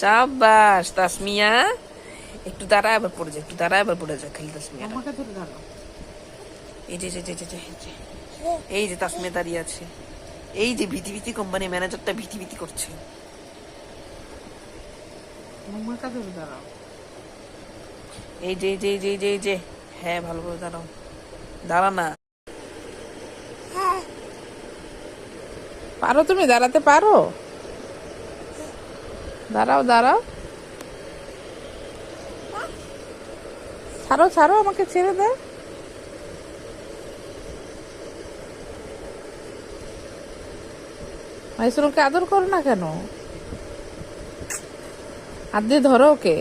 সাবাস তাসমিয়া, একটু দাঁড়া আবার পড়ে যা, একটু দাঁড়া আবার পড়ে যা খালি তাসমিয়া। আমাকে ধরে দাঁড়াও। এই যে এই যে তাসমিয়া দাঁড়িয়ে আছে, এই যে ভীতি ভীতি কোম্পানি ম্যানেজারটা ভীতি ভীতি করছে। আমাকে ধরে দাঁড়াও। এই যে এই যে হ্যাঁ ভালো করে দাঁড়াও, দাঁড়া না। পারো তুমি দাঁড়াতে পারো? দাঁড়াও দাঁড়াও, ছাড়ো ছাড়ো, আমাকে ছেড়ে দে। মাইসুরকে আদর করো না কেন? হাত দিয়ে ধরো ওকে।